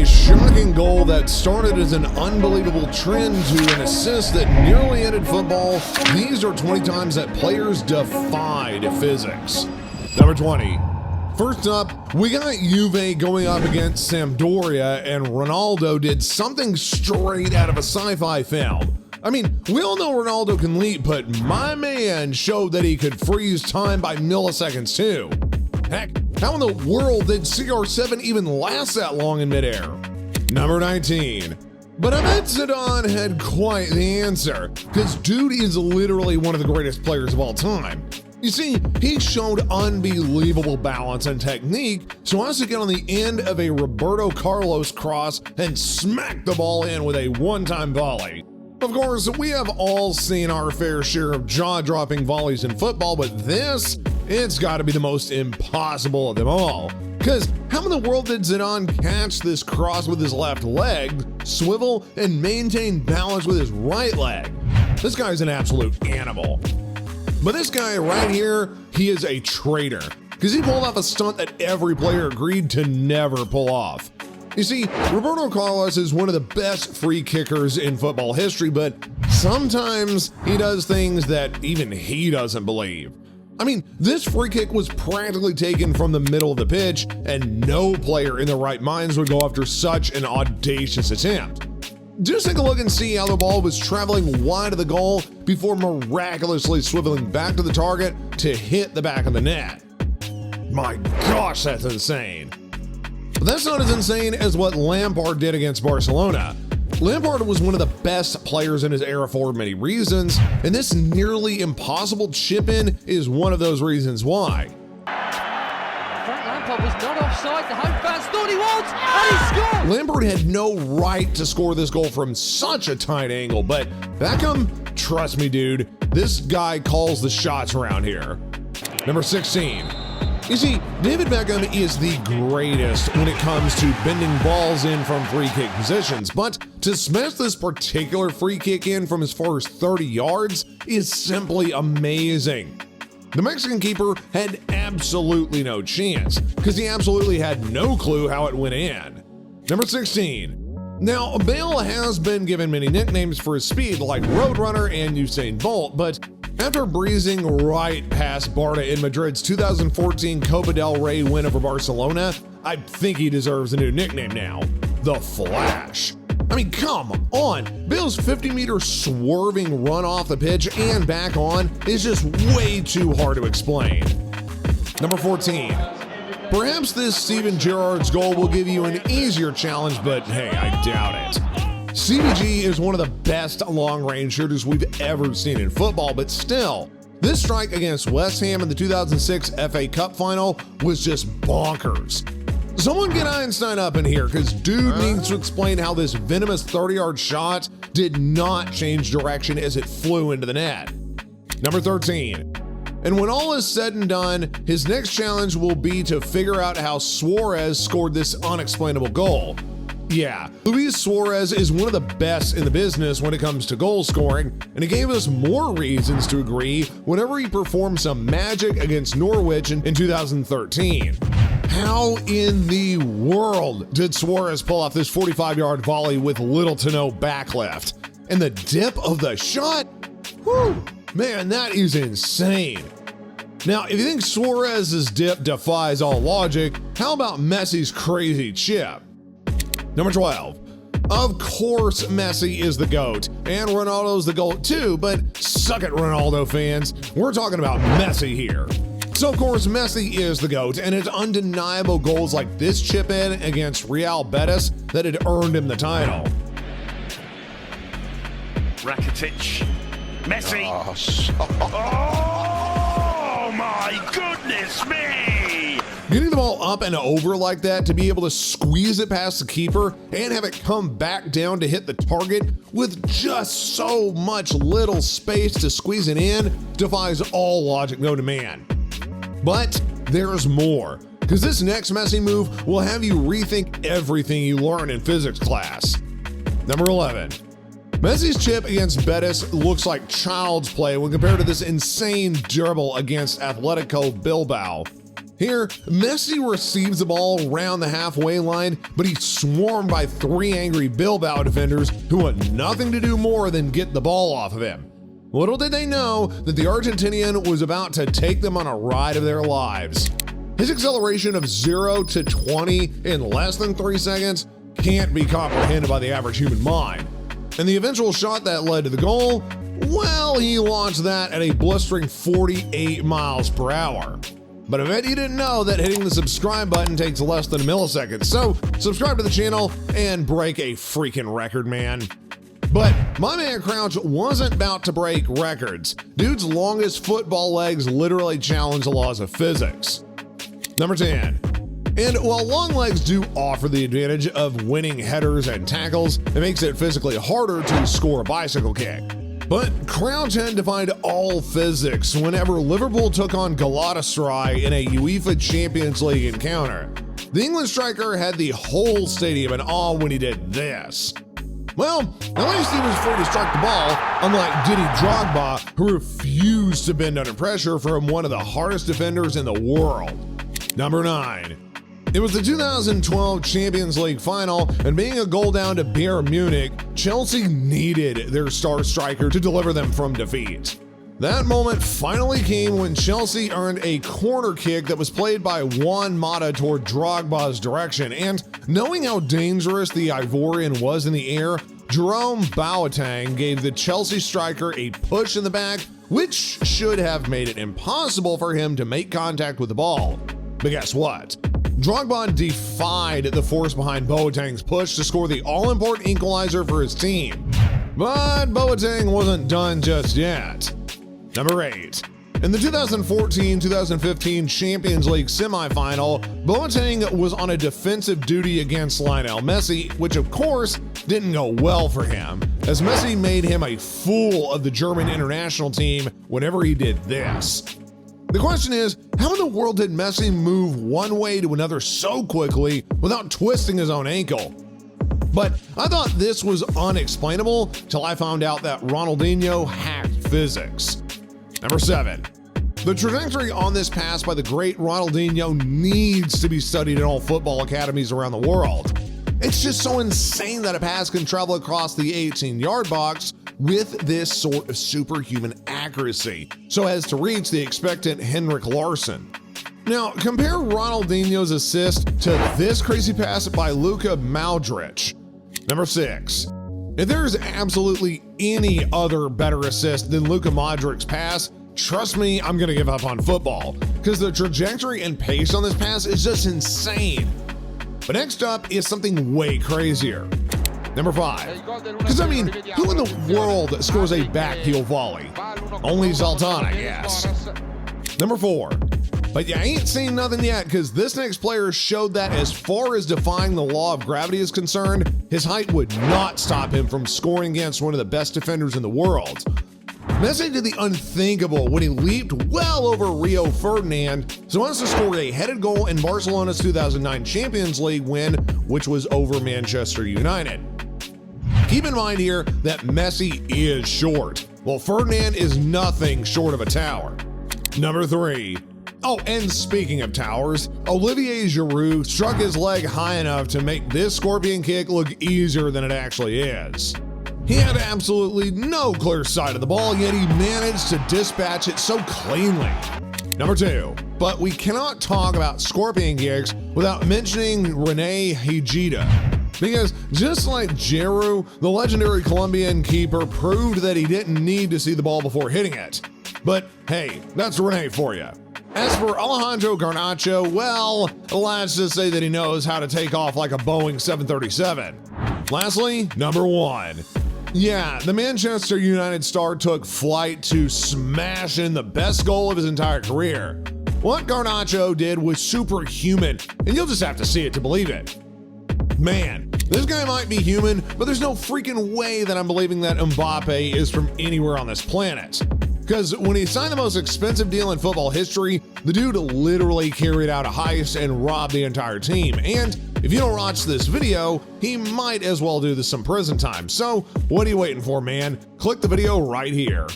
a shocking goal that started as an unbelievable trend to an assist that nearly ended football. These are 20 times that players defied physics. Number 20. First up, we got Juve going up against Sampdoria, and Ronaldo did something straight out of a sci-fi film. I mean, we all know Ronaldo can leap, but my man showed that he could freeze time by milliseconds too. Heck, how in the world did CR7 even last that long in midair? Number 19. But I bet Zidane had quite the answer, because dude is literally one of the greatest players of all time. You see, he showed unbelievable balance and technique so as to get on the end of a Roberto Carlos cross and smack the ball in with a one-time volley. Of course, we have all seen our fair share of jaw-dropping volleys in football, but this, it's got to be the most impossible of them all. Because how in the world did Zidane catch this cross with his left leg, swivel, and maintain balance with his right leg? This guy's an absolute animal. But this guy right here, he is a traitor, because he pulled off a stunt that every player agreed to never pull off. You see, Roberto Carlos is one of the best free kickers in football history, but sometimes he does things that even he doesn't believe. I mean, this free kick was practically taken from the middle of the pitch, and no player in their right minds would go after such an audacious attempt. Just take a look and see how the ball was traveling wide of the goal before miraculously swiveling back to the target to hit the back of the net. My gosh, that's insane. But that's not as insane as what Lampard did against Barcelona. Lampard was one of the best players in his era for many reasons, and this nearly impossible chip-in is one of those reasons why. Lampard was not offside, the home fans thought he was, and he scored! Lampard had no right to score this goal from such a tight angle, but Beckham, trust me dude, this guy calls the shots around here. Number 16. You see, David Beckham is the greatest when it comes to bending balls in from free kick positions, but to smash this particular free kick in from as far as 30 yards is simply amazing. The Mexican keeper had absolutely no chance, because he absolutely had no clue how it went in. Number 16. Now, Bale has been given many nicknames for his speed, like Roadrunner and Usain Bolt, but after breezing right past Barca in Madrid's 2014 Copa del Rey win over Barcelona, I think he deserves a new nickname now, The Flash. I mean, come on, Bale's 50-meter swerving run off the pitch and back on is just way too hard to explain. Number 14. Perhaps this Steven Gerrard's goal will give you an easier challenge, but hey, I doubt it. CBG is one of the best long-range shooters we've ever seen in football, but still, this strike against West Ham in the 2006 FA Cup final was just bonkers. Someone get Einstein up in here, because dude needs to explain how this venomous 30-yard shot did not change direction as it flew into the net. Number 13. And when all is said and done, his next challenge will be to figure out how Suarez scored this unexplainable goal. Yeah, Luis Suarez is one of the best in the business when it comes to goal scoring, and he gave us more reasons to agree whenever he performed some magic against Norwich in 2013. How in the world did Suarez pull off this 45-yard volley with little to no backlift? And the dip of the shot? Whew, man, that is insane. Now, if you think Suarez's dip defies all logic, how about Messi's crazy chip? Number 12. Of course, Messi is the GOAT, and Ronaldo's the GOAT too, but suck it, Ronaldo fans. We're talking about Messi here. So, of course, Messi is the GOAT, and it's undeniable goals like this chip-in against Real Betis that had earned him the title. Rakitic. Messi. Oh, my goodness me! Getting the ball up and over like that to be able to squeeze it past the keeper and have it come back down to hit the target with just so much little space to squeeze it in defies all logic known to man. But there's more, because this next Messi move will have you rethink everything you learn in physics class. Number 11. Messi's chip against Betis looks like child's play when compared to this insane dribble against Atletico Bilbao. Here, Messi receives the ball around the halfway line, but he's swarmed by 3 angry Bilbao defenders who want nothing to do more than get the ball off of him. Little did they know that the Argentinian was about to take them on a ride of their lives. His acceleration of 0 to 20 in less than 3 seconds can't be comprehended by the average human mind. And the eventual shot that led to the goal, well, he launched that at a blistering 48 miles per hour. But I bet you didn't know that hitting the subscribe button takes less than a millisecond. So subscribe to the channel and break a freaking record, man. But my man Crouch wasn't about to break records. Dude's longest football legs literally challenge the laws of physics. Number 10. And while long legs do offer the advantage of winning headers and tackles, it makes it physically harder to score a bicycle kick. But Crouch had defied all physics whenever Liverpool took on Galatasaray in a UEFA Champions League encounter. The England striker had the whole stadium in awe when he did this. Well, at least he was free to strike the ball, unlike Didi Drogba, who refused to bend under pressure from one of the hardest defenders in the world. Number 9. It was the 2012 Champions League final, and being a goal down to Bayern Munich, Chelsea needed their star striker to deliver them from defeat. That moment finally came when Chelsea earned a corner kick that was played by Juan Mata toward Drogba's direction, and knowing how dangerous the Ivorian was in the air, Jerome Boateng gave the Chelsea striker a push in the back, which should have made it impossible for him to make contact with the ball. But guess what? Drogba defied the force behind Boateng's push to score the all-important equalizer for his team. But Boateng wasn't done just yet. Number 8. In the 2014-2015 Champions League semifinal, Boateng was on a defensive duty against Lionel Messi, which of course didn't go well for him, as Messi made him a fool of the German international team whenever he did this. The question is, how in the world did Messi move one way to another so quickly without twisting his own ankle? But I thought this was unexplainable till I found out that Ronaldinho hacked physics. Number 7. The trajectory on this pass by the great Ronaldinho needs to be studied in all football academies around the world. It's just so insane that a pass can travel across the 18-yard box with this sort of superhuman accuracy, so as to reach the expectant Henrik Larsson. Now, compare Ronaldinho's assist to this crazy pass by Luka Modric. Number 6. If there's absolutely any other better assist than Luka Modric's pass, trust me, I'm gonna give up on football, because the trajectory and pace on this pass is just insane. But next up is something way crazier. Number 5. Because I mean, who in the world scores a back heel volley? Only Zlatan, I guess. Number 4. But you ain't seen nothing yet, because this next player showed that as far as defying the law of gravity is concerned, his height would not stop him from scoring against one of the best defenders in the world. Messi did the unthinkable when he leaped well over Rio Ferdinand so as to score a headed goal in Barcelona's 2009 Champions League win, which was over Manchester United. Keep in mind here that Messi is short, while Ferdinand is nothing short of a tower. Number 3. Oh, and speaking of towers, Olivier Giroud struck his leg high enough to make this scorpion kick look easier than it actually is. He had absolutely no clear sight of the ball, yet he managed to dispatch it so cleanly. Number 2. But we cannot talk about scorpion kicks without mentioning Rene Higuita. Because just like Giroud, the legendary Colombian keeper proved that he didn't need to see the ball before hitting it. But hey, that's Rene for you. As for Alejandro Garnacho, well, let's just say that he knows how to take off like a Boeing 737. Lastly, number 1. Yeah, the Manchester United star took flight to smash in the best goal of his entire career. What Garnacho did was superhuman, and you'll just have to see it to believe it. Man, this guy might be human, but there's no freaking way that I'm believing that Mbappe is from anywhere on this planet. Because when he signed the most expensive deal in football history, the dude literally carried out a heist and robbed the entire team. And if you don't watch this video, he might as well do this some prison time. So what are you waiting for, man? Click the video right here.